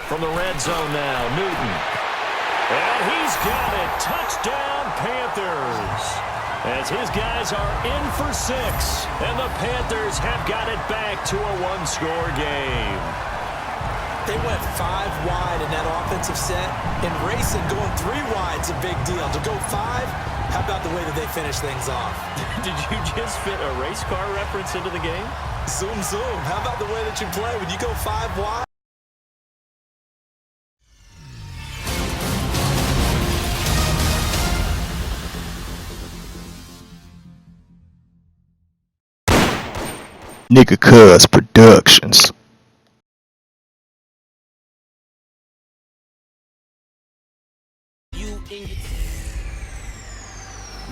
From the red zone now, Newton. And he's got it. Touchdown, Panthers. As his guys are in for 6. And the Panthers have got it back to a one-score game. They went 5 wide in that offensive set. And racing, going 3 wide's a big deal. To go 5, how about the way that they finish things off? Did you just fit a race car reference into the game? Zoom, zoom. How about the way that you play when you go 5 wide? Nigga Cuz Productions.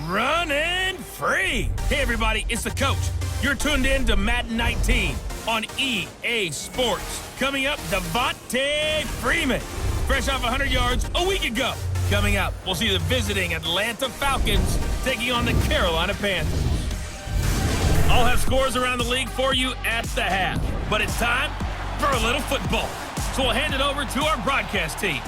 Running free. Hey, everybody, it's the coach. You're tuned in to Madden 19 on EA Sports. Coming up, Devontae Freeman, fresh off 100 yards a week ago. Coming up, we'll see the visiting Atlanta Falcons taking on the Carolina Panthers. I'll have scores around the league for you at the half, but it's time for a little football. So we'll hand it over to our broadcast team,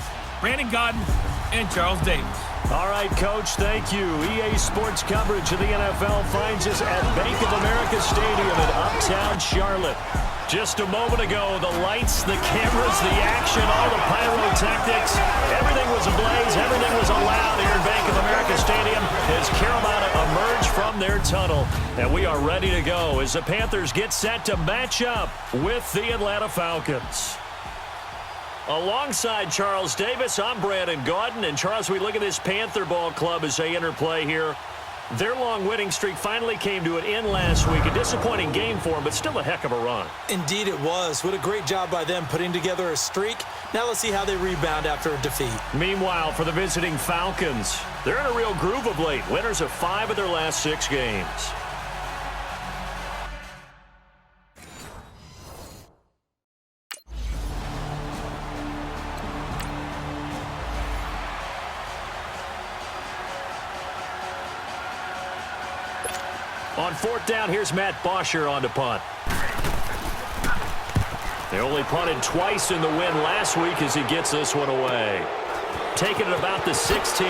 Brandon Godden and Charles Davis. All right, Coach, thank you. EA Sports coverage of the NFL finds us at Bank of America Stadium in Uptown Charlotte. Just a moment ago, the lights, the cameras, the action, all the pyrotechnics, everything was ablaze, everything was allowed here at Bank of America Stadium as Carolina emerged from their tunnel. And we are ready to go as the Panthers get set to match up with the Atlanta Falcons. Alongside Charles Davis, I'm Brandon Gaudin. And Charles, we look at this Panther ball club as they interplay here. Their long winning streak finally came to an end last week. A disappointing game for them, but still a heck of a run. Indeed it was. What a great job by them putting together a streak. Now let's see how they rebound after a defeat. Meanwhile, for the visiting Falcons, they're in a real groove of late. Winners of 5 of their last 6 games. On 4th down, here's Matt Bosher on to punt. They only punted twice in the win last week as he gets this one away. Taking it about the 16.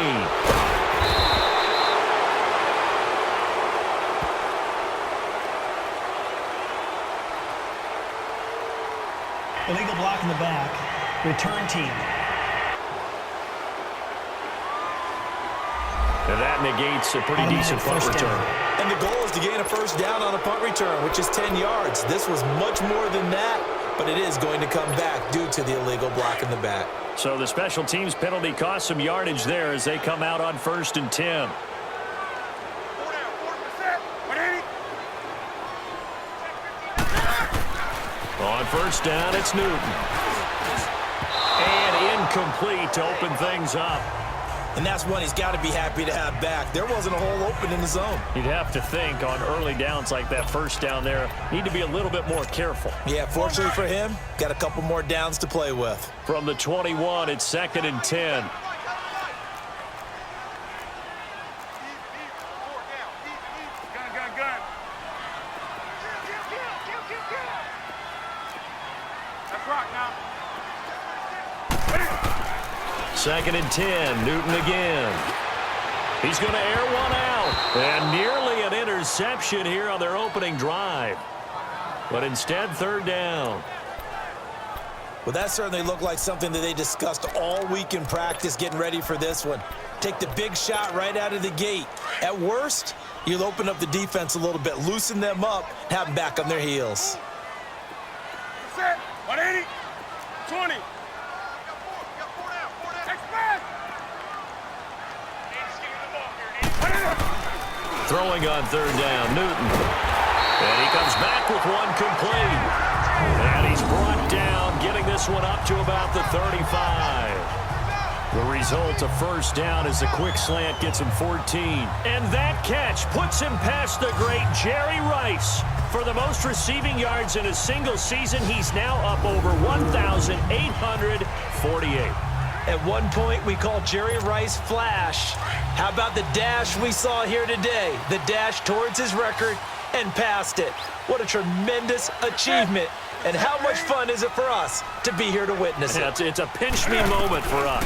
Illegal block in the back. Return team. And that negates a pretty decent punt return. And the goal is to gain a first down on a punt return, which is 10 yards. This was much more than that, but it is going to come back due to the illegal block in the back. So the special teams penalty cost some yardage there as they come out on 1st and 10. On 1st down, it's Newton. And incomplete to open things up. And that's one he's got to be happy to have back. There wasn't a hole open in the zone. You'd have to think on early downs like that 1st down there, need to be a little bit more careful. Yeah, fortunately for him, got a couple more downs to play with. From the 21, it's 2nd and 10. Second and 10, Newton again. He's going to air one out. And nearly an interception here on their opening drive. But instead, 3rd down. Well, that certainly looked like something that they discussed all week in practice getting ready for this one. Take the big shot right out of the gate. At worst, you'll open up the defense a little bit, loosen them up, have them back on their heels. Set, 180, 20. Throwing on 3rd down, Newton. And he comes back with one complete. And he's brought down, getting this one up to about the 35. The result of 1st down is a quick slant gets him 14. And that catch puts him past the great Jerry Rice. For the most receiving yards in a single season, he's now up over 1,848. At one point, we called Jerry Rice Flash. How about the dash we saw here today? The dash towards his record and past it. What a tremendous achievement And how much fun is it for us to be here to witness it? Yeah, it's a pinch-me moment for us.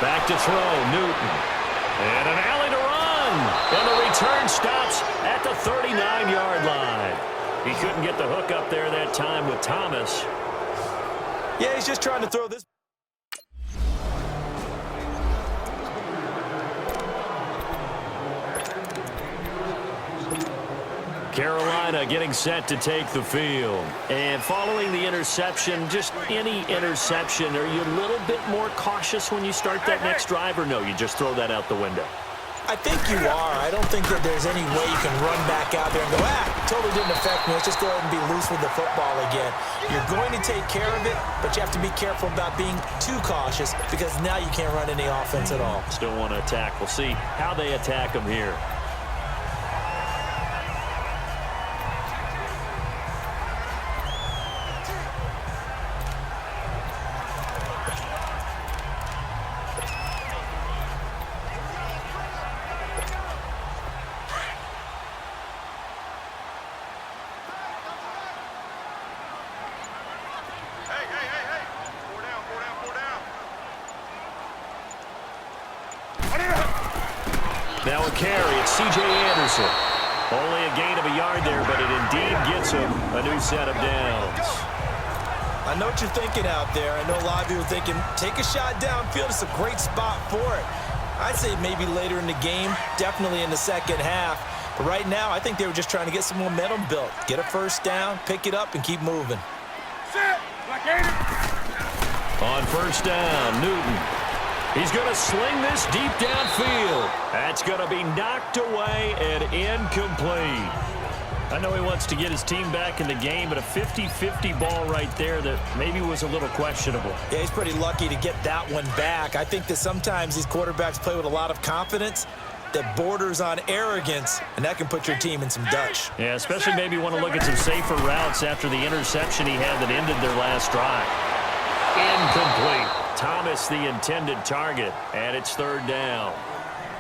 Back to throw, Newton. And an alley to run. And the return stops at the 39-yard line. He couldn't get the hook up there that time with Thomas. Yeah, he's just trying to throw this. Carolina getting set to take the field. And following the interception, just any interception, are you a little bit more cautious when you start that next drive, or no, you just throw that out the window? I think you are. I don't think that there's any way you can run back out there and go, totally didn't affect me. Let's just go ahead and be loose with the football again. You're going to take care of it, but you have to be careful about being too cautious because now you can't run any offense at all. Still want to attack. We'll see how they attack them here. Now a carry, it's C.J. Anderson. Only a gain of a yard there, but it indeed gets him a new set of downs. I know what you're thinking out there. I know a lot of you are thinking, take a shot downfield. It's a great spot for it. I'd say maybe later in the game, definitely in the second half. But right now, I think they were just trying to get some momentum built. Get a first down, pick it up, and keep moving. On first down, Newton. He's going to sling this deep downfield. That's going to be knocked away and incomplete. I know he wants to get his team back in the game, but a 50-50 ball right there that maybe was a little questionable. Yeah, he's pretty lucky to get that one back. I think that sometimes these quarterbacks play with a lot of confidence that borders on arrogance, and that can put your team in some Dutch. Yeah, especially maybe want to look at some safer routes after the interception he had that ended their last drive. Incomplete. Thomas the intended target, and it's third down.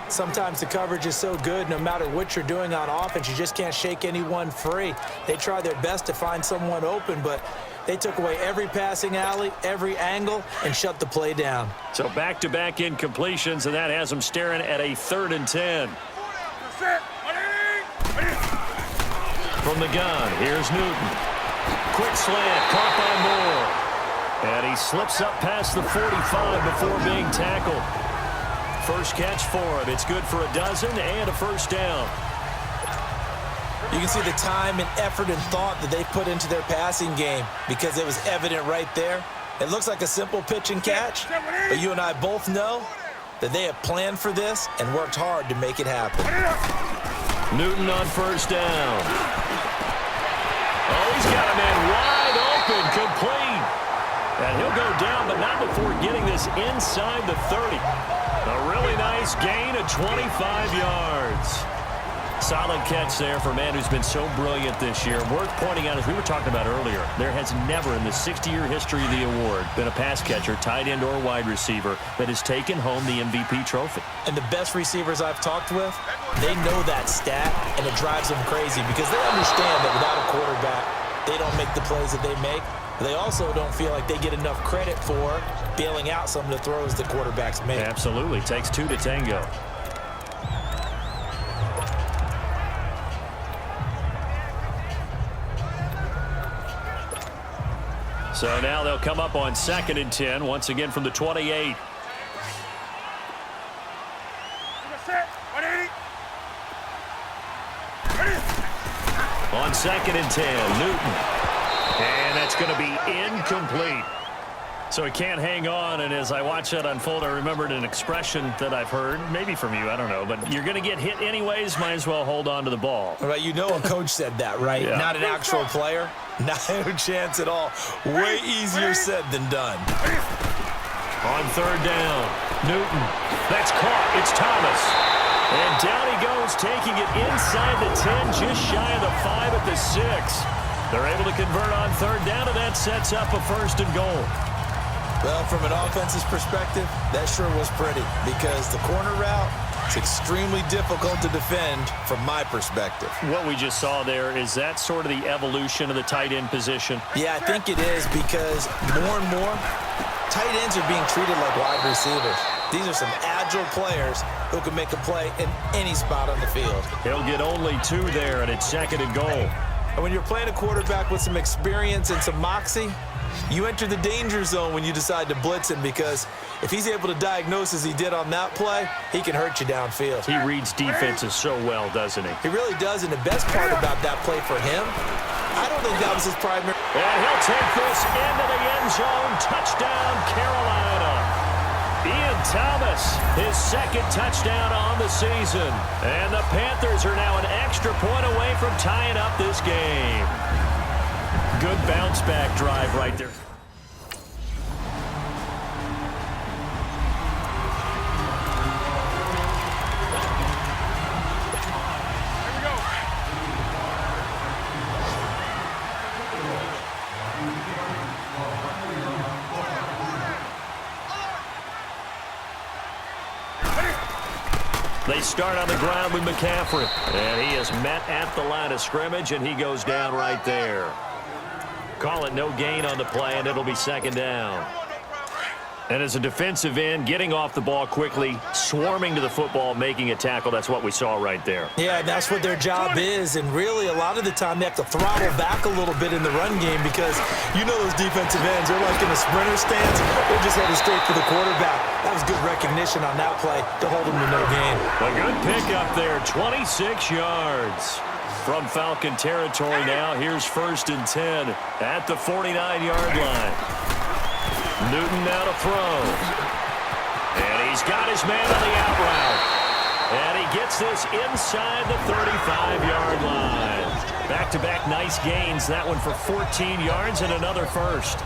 Sometimes the coverage is so good, no matter what you're doing on offense, you just can't shake anyone free. They try their best to find someone open, but they took away every passing alley, every angle, and shut the play down. So back-to-back incompletions, and that has them staring at a 3rd and 10. From the gun, here's Newton. Quick slant, caught by Moore. And he slips up past the 45 before being tackled. First catch for him. It's good for a dozen and a first down. You can see the time and effort and thought that they put into their passing game because it was evident right there. It looks like a simple pitch and catch, but you and I both know that they have planned for this and worked hard to make it happen. Newton on first down. Oh, he's got a man wide open, complete. And he'll go down, but not before getting this inside the 30. A really nice gain of 25 yards. Solid catch there for a man who's been so brilliant this year. Worth pointing out, as we were talking about earlier, there has never in the 60-year history of the award been a pass catcher, tight end or wide receiver, that has taken home the MVP trophy. And the best receivers I've talked with, they know that stat, and it drives them crazy because they understand that without a quarterback, they don't make the plays that they make. They also don't feel like they get enough credit for bailing out some of the throws the quarterbacks make. Absolutely. Takes two to tango. So now they'll come up on 2nd and 10, once again from the 28. On 2nd and 10, Newton. And that's going to be incomplete. So he can't hang on, and as I watch that unfold, I remembered an expression that I've heard, maybe from you, I don't know, but you're going to get hit anyways, might as well hold on to the ball. Right, you know a coach said that, right? Yeah. Not an actual player. Not a chance at all. Way easier said than done. On 3rd down, Newton. That's caught. It's Thomas. And down he goes, taking it inside the 10, just shy of the 5 at the 6. They're able to convert on 3rd down, and that sets up a 1st and goal. Well, from an offense's perspective, that sure was pretty because the corner route, It's extremely difficult to defend from my perspective. What we just saw there, is that sort of the evolution of the tight end position? Yeah, I think it is, because more and more, tight ends are being treated like wide receivers. These are some agile players who can make a play in any spot on the field. He'll get only 2 there, and it's 2nd and goal. And when you're playing a quarterback with some experience and some moxie, you enter the danger zone when you decide to blitz him, because if he's able to diagnose as he did on that play, he can hurt you downfield. He reads defenses so well, doesn't he? He really does, and the best part about that play for him, I don't think that was his primary. And he'll take this into the end zone. Touchdown, Carolina. Ian Thomas, his 2nd touchdown on the season. And the Panthers are now an extra point away from tying up this game. Good bounce-back drive right there. They start on the ground with McCaffrey. And he is met at the line of scrimmage, and he goes down right there. Call it no gain on the play, and it'll be 2nd down. And as a defensive end, getting off the ball quickly, swarming to the football, making a tackle, that's what we saw right there. Yeah, and that's what their job is. And really, a lot of the time, they have to throttle back a little bit in the run game, because you know those defensive ends, they're like in a sprinter stance. They're just headed straight for the quarterback. That was good recognition on that play to hold them to no gain. A good pickup there, 26 yards. From Falcon territory now, here's 1st and 10 at the 49-yard line. Newton now to throw. And he's got his man on the out route. And he gets this inside the 35-yard line. Back-to-back nice gains. That one for 14 yards and another 1st.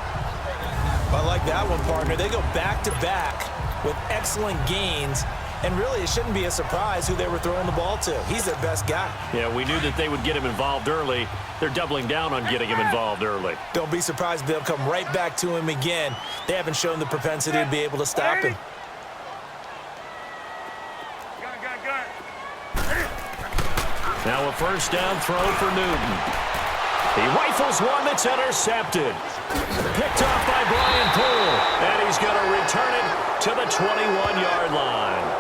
I like that one, partner. They go back-to-back with excellent gains. And really, it shouldn't be a surprise who they were throwing the ball to. He's their best guy. Yeah, we knew that they would get him involved early. They're doubling down on getting him involved early. Don't be surprised if they'll come right back to him again. They haven't shown the propensity to be able to stop him. Now a 1st down throw for Newton. He rifles one that's intercepted. Picked off by Brian Poole. And he's going to return it to the 21-yard line.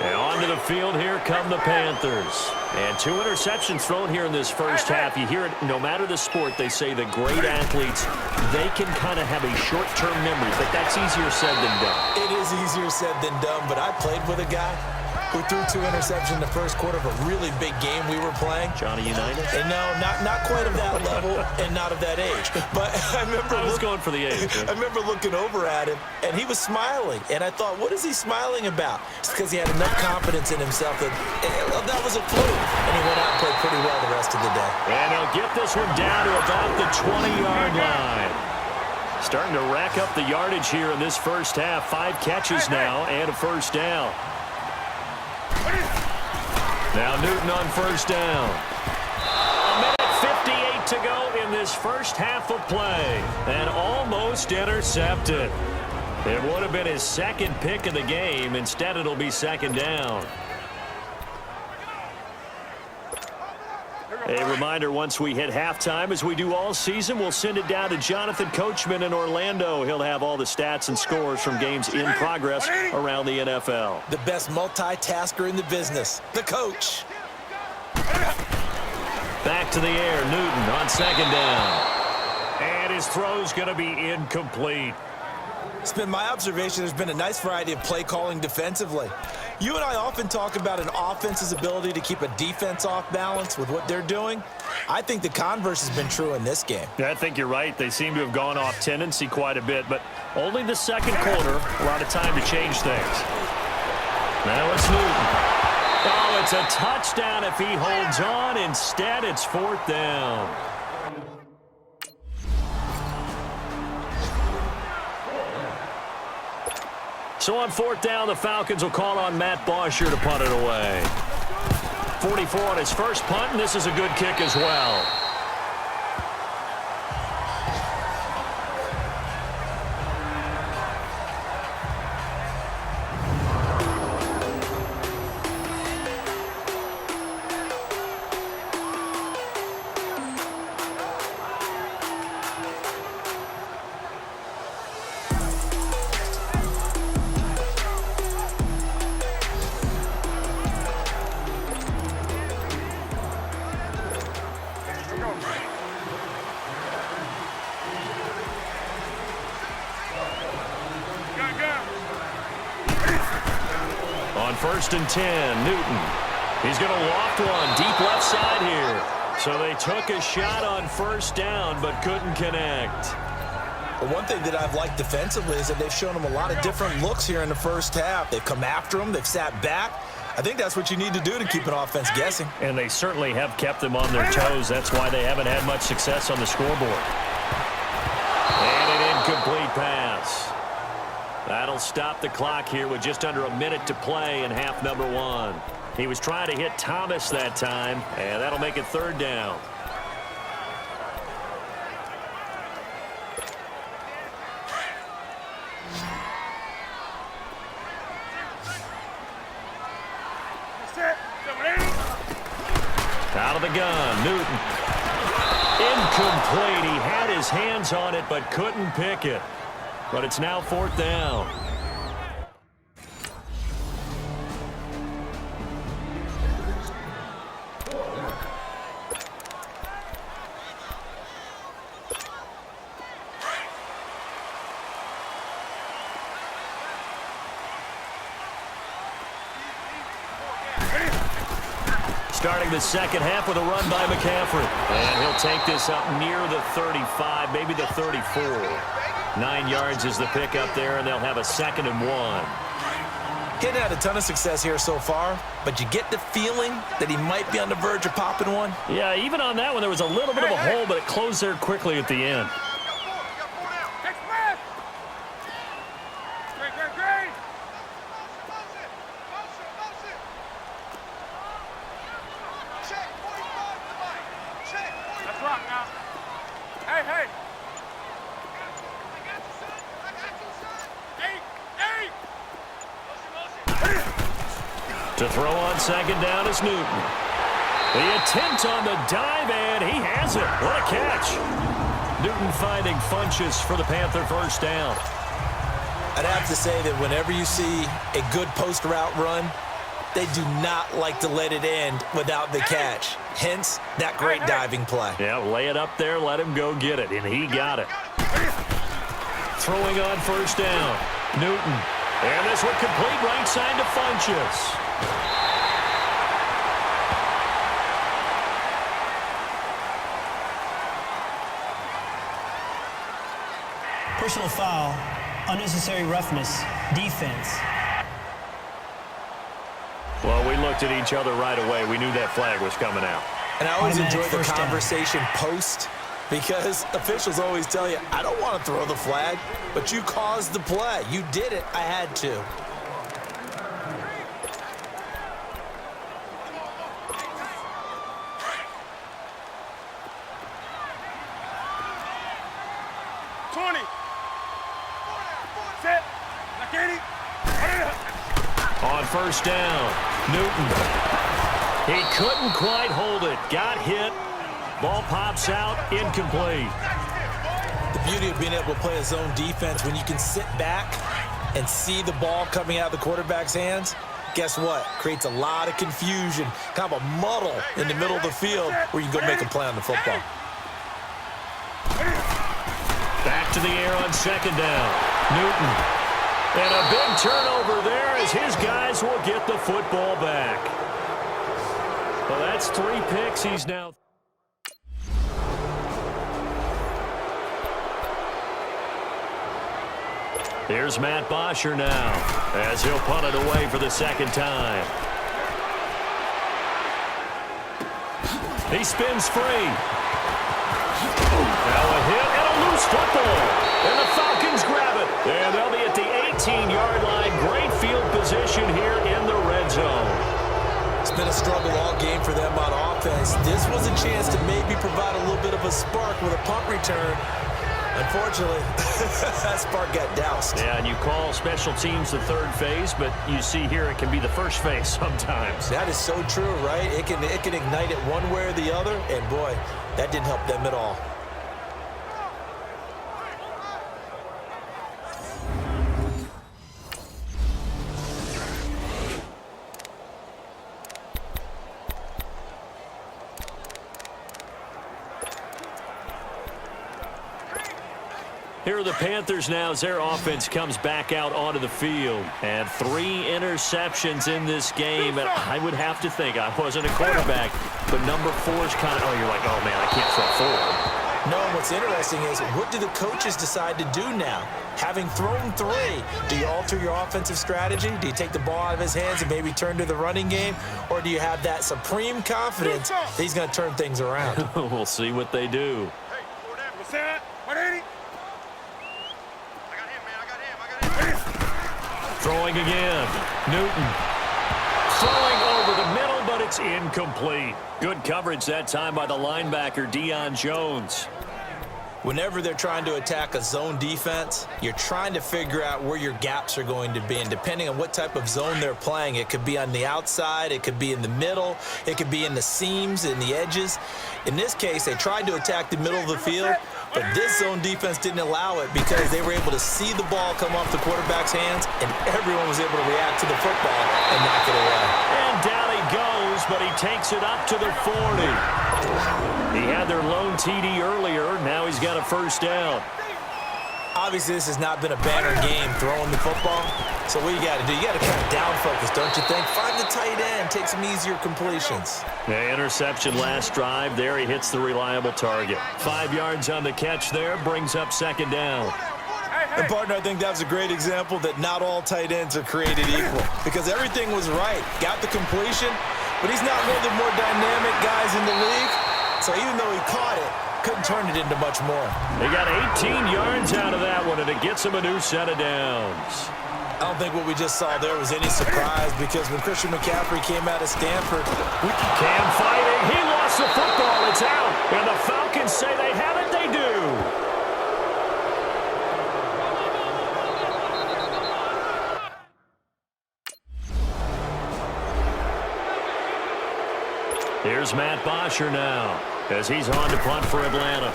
And onto the field, here come the Panthers. And 2 interceptions thrown here in this first half. You hear it, no matter the sport, they say the great athletes, they can kind of have a short-term memory, but that's easier said than done. It is easier said than done, but I played with a guy who threw 2 interceptions in the first quarter of a really big game we were playing. Johnny Unitas? And no, not quite of that level and not of that age. But I was going for the age. I remember looking over at him, and he was smiling. And I thought, what is he smiling about? It's because he had enough confidence in himself that was a fluke. And he went out and played pretty well the rest of the day. And he'll get this one down to about the 20-yard line. Starting to rack up the yardage here in this first half. 5 catches now and a 1st down. Now Newton on 1st down. A minute 58 to go in this first half of play. And almost intercepted. It would have been his 2nd pick of the game. Instead, it'll be 2nd down. A reminder, once we hit halftime, as we do all season, we'll send it down to Jonathan Coachman in Orlando. He'll have all the stats and scores from games in progress around the NFL. The best multitasker in the business, the coach. Back to the air, Newton on 2nd down. And his throw's going to be incomplete. It's been my observation there's been a nice variety of play calling defensively. You and I often talk about an offense's ability to keep a defense off balance with what they're doing. I think the converse has been true in this game. Yeah, I think you're right. They seem to have gone off tendency quite a bit, but only the 2nd quarter, a lot of time to change things. Now it's Newton. Oh, it's a touchdown if he holds on. Instead, it's 4th down. So on 4th down, the Falcons will call on Matt Bosher to punt it away. 44 on his first punt, and this is a good kick as well. On 1st and 10, Newton. He's going to loft one deep left side here. So they took a shot on 1st down but couldn't connect. Well, one thing that I've liked defensively is that they've shown him a lot of different looks here in the first half. They've come after him. They've sat back. I think that's what you need to do to keep an offense guessing. And they certainly have kept them on their toes. That's why they haven't had much success on the scoreboard. And an incomplete pass. That'll stop the clock here with just under a minute to play in half number 1. He was trying to hit Thomas that time, and that'll make it 3rd down. Out of the gun, Newton. Incomplete. He had his hands on it but couldn't pick it. But it's now 4th down. Starting the second half with a run by McCaffrey. And he'll take this up near the 35, maybe the 34. 9 yards is the pickup there, and they'll have a 2nd and 1. Hadn't had a ton of success here so far, but you get the feeling that he might be on the verge of popping one. Yeah, even on that one, there was a little bit of a hole, but it closed there quickly at the end. To throw on 2nd down is Newton. The attempt on the dive, and he has it. What a catch. Newton finding Funchess for the Panther 1st down. I'd have to say that whenever you see a good post route run, they do not like to let it end without the catch. Hence, that great diving play. Yeah, lay it up there, let him go get it, and he got it. Throwing on 1st down, Newton. And this one complete right side to Funchess. Personal foul, unnecessary roughness, defense. Well, we looked at each other right away. We knew that flag was coming out. And I always enjoy the 1st down. conversation post, because officials always tell you, I don't want to throw the flag, but you caused the play. You did it. I had to. On 1st down, Newton. He couldn't quite hold it. Got hit. Ball pops out. Incomplete. The beauty of being able to play a zone defense when you can sit back and see the ball coming out of the quarterback's hands, guess what? Creates a lot of confusion, kind of a muddle in the middle of the field where you can go make a play on the football. Back to the air on 2nd down. Newton. And a big turnover there as his guys will get the football back. Well, that's 3 picks. He's now... Here's Matt Bosher now as he'll punt it away for the 2nd time. He spins free. Now a hit and a loose football. And the Falcons grab it. And they'll be at the 18-yard line. Great field position here in the red zone. It's been a struggle all game for them on offense. This was a chance to maybe provide a little bit of a spark with a punt return. Unfortunately, that spark got doused. Yeah, and you call special teams the 3rd phase, but you see here it can be the 1st phase sometimes. That is so true, right? It can ignite it one way or the other, and boy, that didn't help them at all. Here are the Panthers now as their offense comes back out onto the field. And 3 interceptions in this game. And I would have to think, I wasn't a quarterback, but number 4 is kind of, oh, you're like, oh, man, I can't throw 4. No, what's interesting is, what do the coaches decide to do now? Having thrown 3, do you alter your offensive strategy? Do you take the ball out of his hands and maybe turn to the running game? Or do you have that supreme confidence that he's going to turn things around? We'll see what they do. What's that? 180. Throwing again. Newton. Throwing over the middle, but it's incomplete. Good coverage that time by the linebacker, Deion Jones. Whenever they're trying to attack a zone defense, you're trying to figure out where your gaps are going to be. And depending on what type of zone they're playing, it could be on the outside, it could be in the middle, it could be in the seams and the edges. In this case, they tried to attack the middle of the field, but this zone defense didn't allow it because they were able to see the ball come off the quarterback's hands, and everyone was able to react to the football and knock it away. And down he goes, but he takes it up to the 40. He had their lone TD earlier. Now he's got a first down. Obviously, this has not been a banner game throwing the football. So what you got to do, you got to kind of down focus, don't you think? Find the tight end, take some easier completions. The interception last drive. There he hits the reliable target. 5 yards on the catch there, brings up second down. And partner, I think that was a great example that not all tight ends are created equal, because everything was right. Got the completion, but he's not one of the more dynamic guys in the league. So even though he caught it, couldn't turn it into much more. They got 18 yards out of that one, and it gets him a new set of downs. I don't think what we just saw there was any surprise, because when Christian McCaffrey came out of Stanford, Cam fighting. He lost the football. It's out. And the Falcons say they have it. They do. Here's Matt Bosher now as he's on to punt for Atlanta.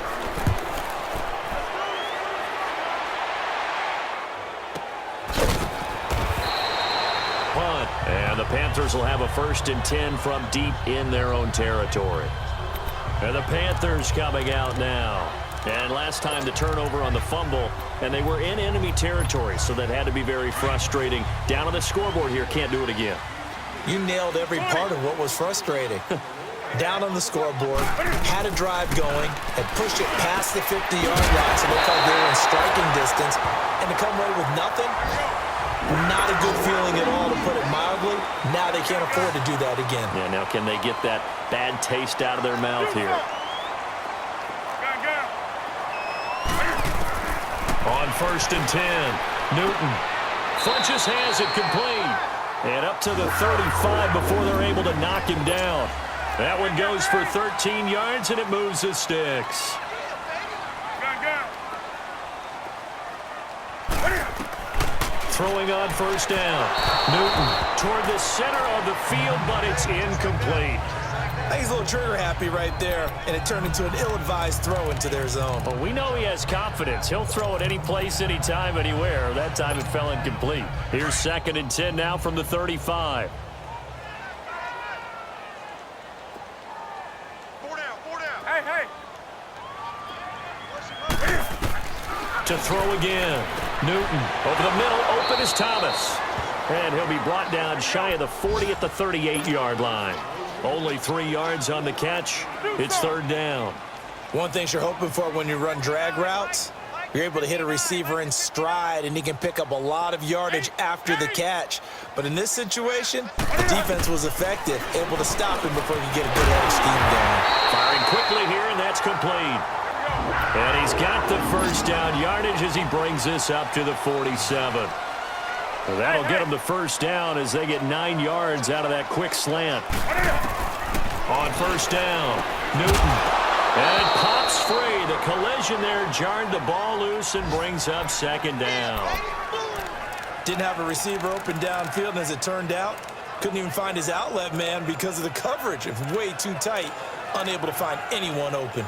Punt, and the Panthers will have a 1st and 10 from deep in their own territory. And the Panthers coming out now. And last time the turnover on the fumble, and they were in enemy territory, so that had to be very frustrating. Down on the scoreboard here, can't do it again. you nailed every part of what was frustrating. Down on the scoreboard, had a drive going, had pushed it past the 50-yard line, so it looked like they were in striking distance, and to come away with nothing, not a good feeling at all, to put it mildly. Now they can't afford to do that again. Yeah, now can they get that bad taste out of their mouth here? On 1st and 10, Newton Funches has it complete, and up to the 35 before they're able to knock him down. That one goes for 13 yards, and it moves the sticks. Throwing on 1st down. Newton toward the center of the field, but it's incomplete. I think he's a little trigger happy right there, and it turned into an ill-advised throw into their zone. Well, we know he has confidence. He'll throw it any place, anytime, anywhere. That time it fell incomplete. Here's 2nd and 10 now from the 35. To throw again. Newton over the middle, open is Thomas. And he'll be brought down shy of the 40 at the 38-yard line. Only 3 yards on the catch. It's 3rd down. One thing you're hoping for when you run drag routes, you're able to hit a receiver in stride, and he can pick up a lot of yardage after the catch. But in this situation, the defense was effective, able to stop him before he could get a good head scheme going. Firing quickly here, and that's complete. And he's got the 1st down yardage as he brings this up to the 47. Well, that'll get him the 1st down as they get 9 yards out of that quick slant. On 1st down, Newton. And it pops free. The collision there jarred the ball loose and brings up 2nd down. Didn't have a receiver open downfield, and as it turned out, couldn't even find his outlet man because of the coverage. It was way too tight, unable to find anyone open.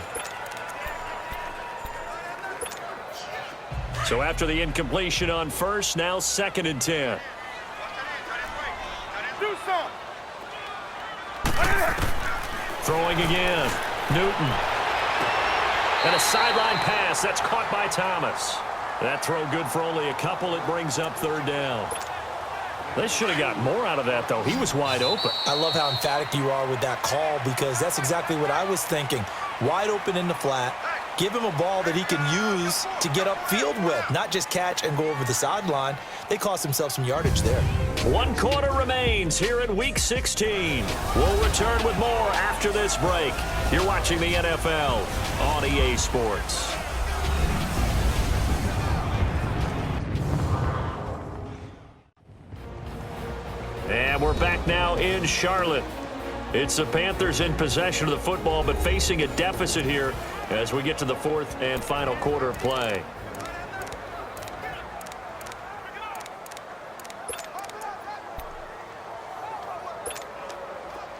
So after the incompletion on 1st, now 2nd and 10. Throwing again. Newton. And a sideline pass. That's caught by Thomas. That throw good for only a couple. It brings up third down. They should have got more out of that, though. He was wide open. I love how emphatic you are with that call because that's exactly what I was thinking. Wide open in the flat. Give him a ball that he can use to get upfield with, not just catch and go over the sideline. They cost themselves some yardage there. 1 quarter remains here in Week 16. We'll return with more after this break. You're watching the NFL on EA Sports. And we're back now in Charlotte. It's the Panthers in possession of the football, but facing a deficit here as we get to the fourth and final quarter of play.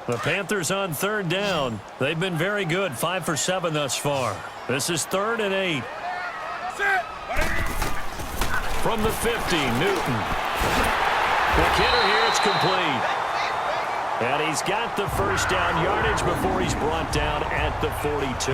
The Panthers on third down. They've been very good, 5 for 7 thus far. This is 3rd and 8. From the 50, Newton. McKinnon here, it's complete. And he's got the first down yardage before he's brought down at the 42.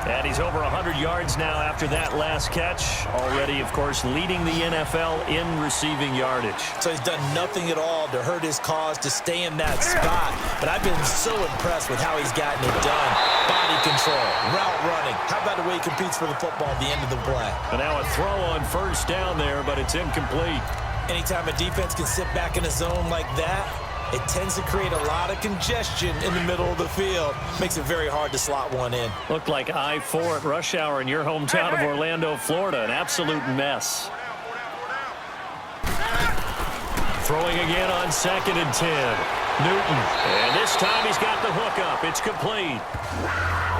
And he's over 100 yards now after that last catch. Already, of course, leading the NFL in receiving yardage. So he's done nothing at all to hurt his cause, to stay in that spot. But I've been so impressed with how he's gotten it done. Body control, route running. How about the way he competes for the football at the end of the play? And now a throw on first down there, but it's incomplete. Anytime a defense can sit back in a zone like that, it tends to create a lot of congestion in the middle of the field. Makes it very hard to slot one in. Looked like I-4 at rush hour in your hometown of Orlando, Florida. An absolute mess. Throwing again on 2nd and 10. Newton. And this time he's got the hook up. It's complete.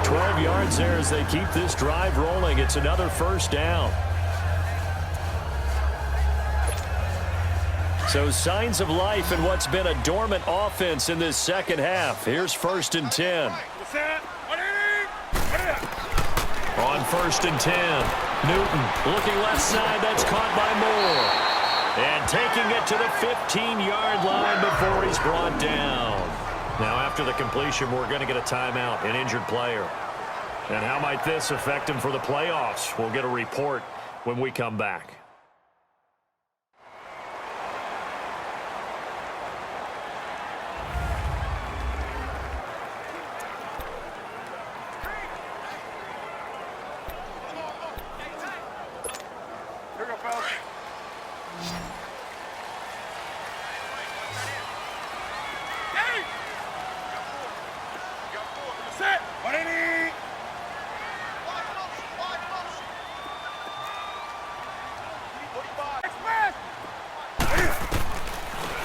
12 yards there as they keep this drive rolling. It's another first down. So signs of life in what's been a dormant offense in this second half. Here's 1st and 10. On 1st and 10, Newton looking left side. That's caught by Moore. And taking it to the 15-yard line before he's brought down. Now after the completion, we're going to get a timeout, an injured player. And how might this affect him for the playoffs? We'll get a report when we come back.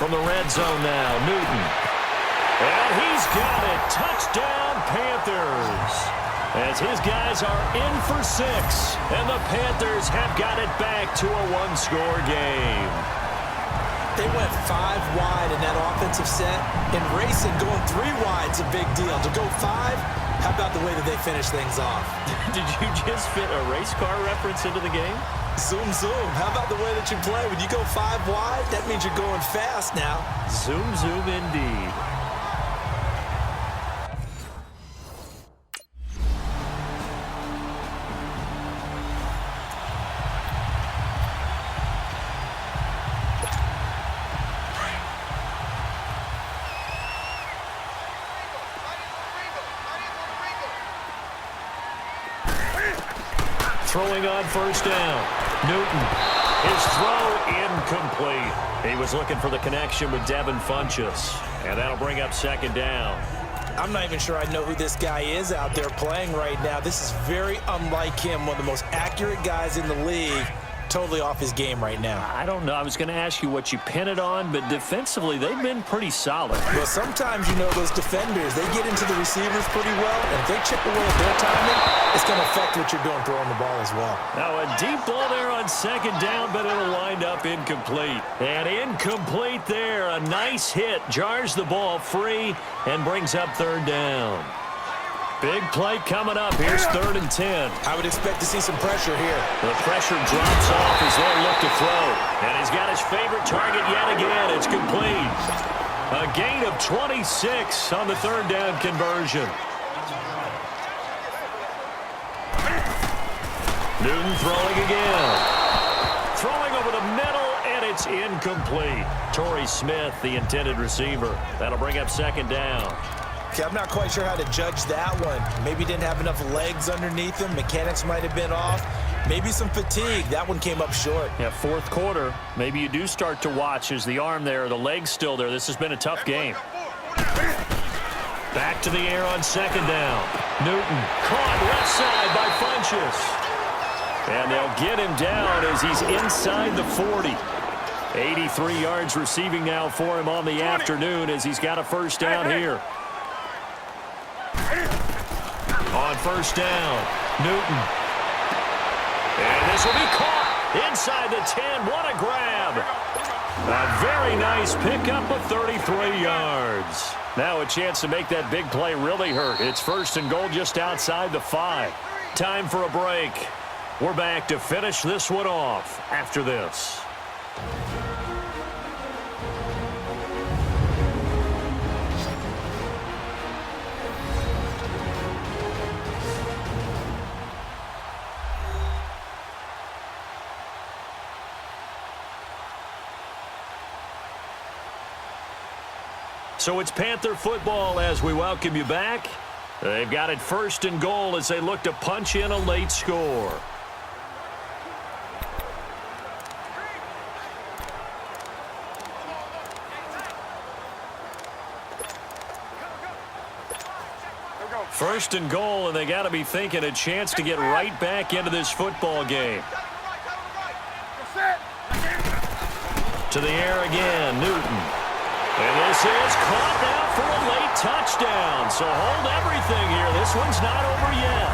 From the red zone now, Newton. And he's got it. Touchdown, Panthers. As his guys are in for 6. And the Panthers have got it back to a 1-score game. They went 5 wide in that offensive set. In racing, going 3 wide's a big deal. To go 5, how about the way that they finish things off? Did you just fit a race car reference into the game? Zoom, zoom. How about the way that you play? When you go 5 wide, that means you're going fast now. Zoom, zoom indeed. Throwing on first down. Newton. His throw incomplete. He was looking for the connection with Devin Funchess. And that'll bring up 2nd down. I'm not even sure I know who this guy is out there playing right now. This is very unlike him, one of the most accurate guys in the league. Totally off his game right now. I don't know. I was going to ask you what you pin it on, but defensively, they've been pretty solid. Well, sometimes, you know, those defenders, they get into the receivers pretty well, and if they chip away at their timing, it's going to affect what you're doing throwing the ball as well. Now, a deep ball there on 2nd down, but it'll wind up incomplete. And incomplete there. A nice hit. Jars the ball free and brings up 3rd down. Big play coming up. Here's 3rd and 10. I would expect to see some pressure here. The pressure drops off as they look to throw. And he's got his favorite target yet again. It's complete. A gain of 26 on the 3rd down conversion. Newton throwing again. Throwing over the middle, and it's incomplete. Torrey Smith, the intended receiver. That'll bring up second down. Okay, I'm not quite sure how to judge that one. Maybe didn't have enough legs underneath him. Mechanics might have been off. Maybe some fatigue. That one came up short. Yeah, fourth quarter. Maybe you do start to watch as the arm there, the leg's still there. This has been a tough game. Back to the air on second down. Newton caught left side by Funchess. And they'll get him down as he's inside the 40. 83 yards receiving now for him on the afternoon as he's got a first down here. On first down, Newton. And this will be caught inside the 10. What a grab. A very nice pickup of 33 yards. Now a chance to make that big play really hurt. It's first and goal just outside the 5. Time for a break. We're back to finish this one off after this. So it's Panther football as we welcome you back. They've got it first and goal as they look to punch in a late score. First and goal, and they got to be thinking a chance to get right back into this football game. To the air again, Newton. And this is caught now for a late touchdown. So hold everything here. This one's not over yet.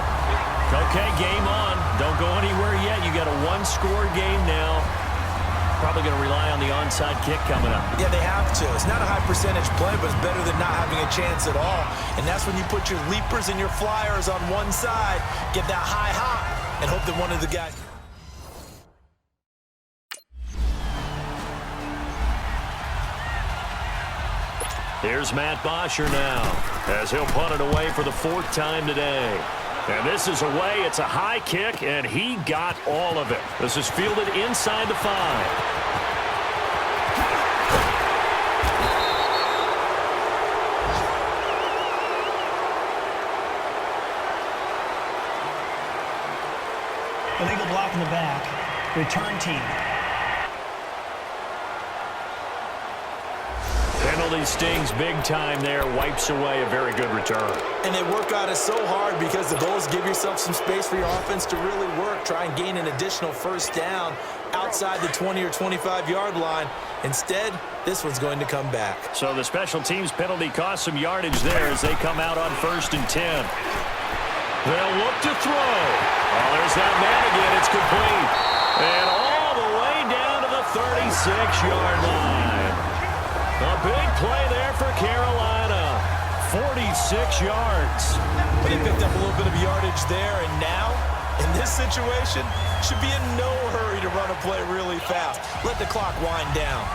Okay, game on. Don't go anywhere yet. You got a one-score game now. Probably going to rely on the onside kick coming up. Yeah, they have to. It's not a high-percentage play, but it's better than not having a chance at all. And that's when you put your leapers and your flyers on one side, get that high hop, and hope that one of the guys... Here's Matt Bosher now, as he'll punt it away for the 4th time today. And this is away. It's a high kick, and he got all of it. This is fielded inside the 5. Illegal block in the back. Return team. Penalty stings big time there. Wipes away a very good return. And they work on it so hard because the goal is give yourself some space for your offense to really work. Try and gain an additional first down outside the 20 or 25-yard line. Instead, this one's going to come back. So the special teams penalty cost some yardage there as they come out on 1st and 10. They'll look to throw. Oh, there's that man again. It's complete. And all the way down to the 36-yard line. A big play there for Carolina. 46 yards. But he picked up a little bit of yardage there, and now, in this situation, should be in no hurry to run a play really fast. Let the clock wind down.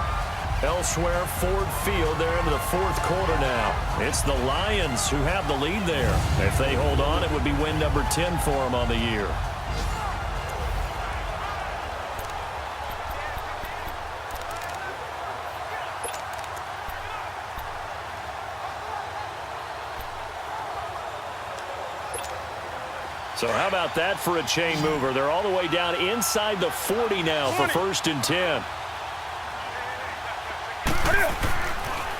Elsewhere, Ford Field, they're into the 4th quarter now. It's the Lions who have the lead there. If they hold on, it would be win number 10 for them on the year. So how about that for a chain mover? They're all the way down inside the 40 now for 1st and 10.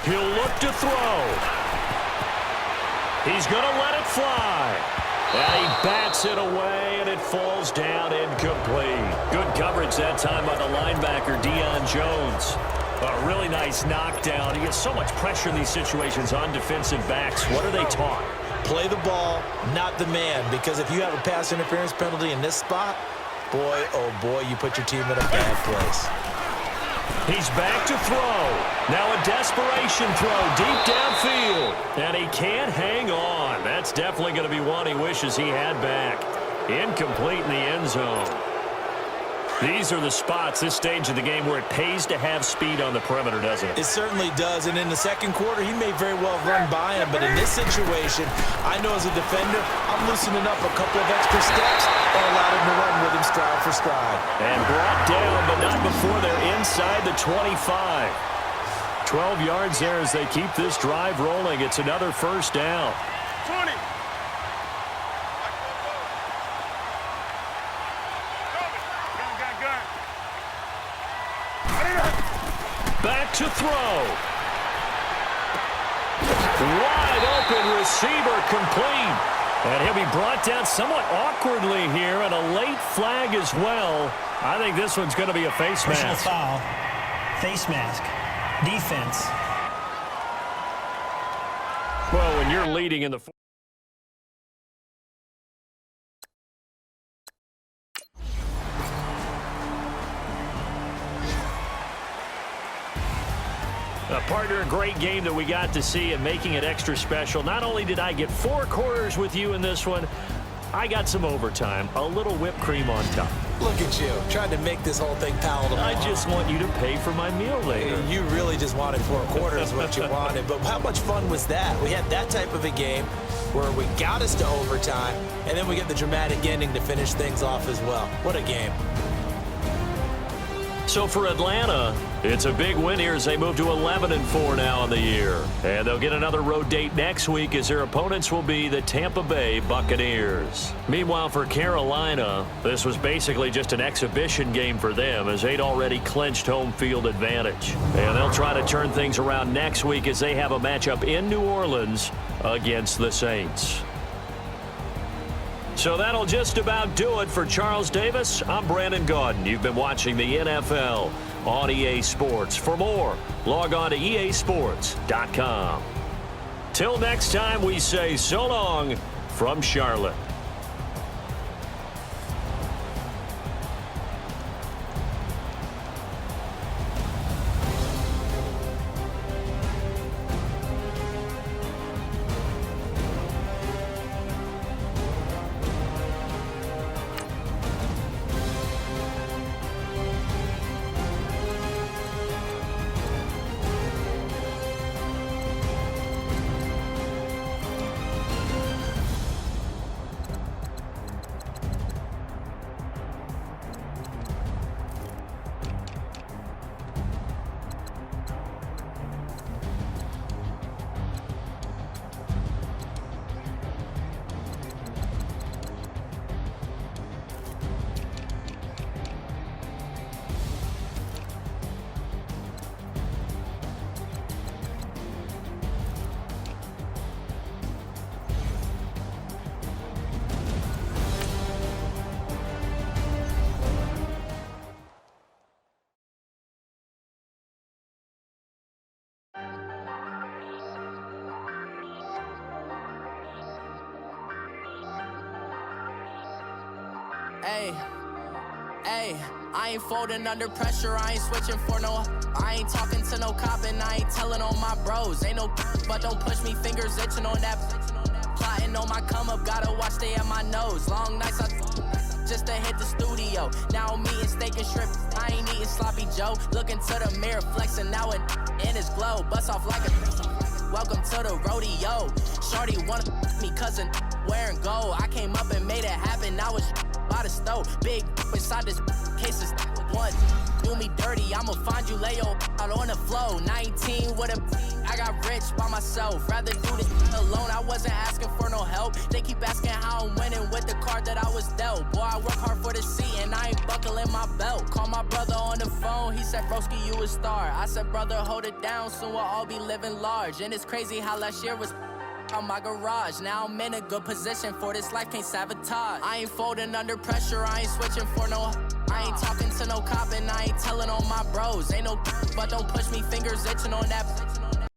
He'll look to throw. He's going to let it fly. And he bats it away, and it falls down incomplete. Good coverage that time by the linebacker, Deion Jones. A really nice knockdown. He gets so much pressure in these situations on defensive backs. What are they taught? Play the ball, not the man, because if you have a pass interference penalty in this spot, boy, oh boy, you put your team in a bad place. He's back to throw. Now a desperation throw deep downfield. And he can't hang on. That's definitely going to be one he wishes he had back. Incomplete in the end zone. These are the spots, this stage of the game, where it pays to have speed on the perimeter, doesn't it? It certainly does, and in the second quarter, he may very well run by him, but in this situation, I know as a defender, I'm loosening up a couple of extra steps and allowed him to run with him stride for stride. And brought down, but not before they're inside the 25. 12 yards there as they keep this drive rolling. It's another first down. 20. Back to throw. Wide open receiver complete. And he'll be brought down somewhat awkwardly here, and a late flag as well. I think this one's going to be a face Personal mask. foul. Face mask. Defense. Well, when you're leading in the partner, a great game that we got to see and making it extra special. Not only did I get 4 quarters with you in this one, I got some overtime, a little whipped cream on top. Look at you, trying to make this whole thing palatable. I just want you to pay for my meal later. You really just wanted 4 quarters what you wanted, but how much fun was that? We had that type of a game where we got us to overtime, and then we get the dramatic ending to finish things off as well. What a game. So for Atlanta, it's a big win here as they move to 11-4 now on the year. And they'll get another road date next week as their opponents will be the Tampa Bay Buccaneers. Meanwhile, for Carolina, this was basically just an exhibition game for them as they'd already clinched home field advantage. And they'll try to turn things around next week as they have a matchup in New Orleans against the Saints. So that'll just about do it for Charles Davis. I'm Brandon Gaudin. You've been watching the NFL on EA Sports. For more, log on to easports.com. Till next time, we say so long from Charlotte. Hey, I ain't folding under pressure, I ain't switching for no. I ain't talking to no cop and I ain't telling on my bros. Ain't no but don't push me, fingers itching on that. Plotting on my come up, gotta watch stay at my nose. Long nights just to hit the studio. Now I'm eating steak and shrimp, I ain't eating sloppy Joe. Looking to the mirror, flexing now and in his glow. Bust off like a welcome to the rodeo. Shorty wanna me cousin wearing gold. I came up and made it happen, I was by the stove. Big inside this case is one. Do me dirty, I'ma find you, lay your out on the floor. 19 with a I got rich by myself. Rather do this alone, I wasn't asking for no help. They keep asking how I'm winning with the card that I was dealt. Boy, I work hard for the seat and I ain't buckling my belt. Call my brother on the phone, he said, broski, you a star. I said, brother, hold it down, soon we'll all be living large. And it's crazy how last year was on my garage. Now I'm in a good position for this life, can't sabotage. I ain't folding under pressure, I ain't switching for no. I ain't talking to no cop and I ain't telling on my bros. Ain't no but don't push me, fingers itching on that.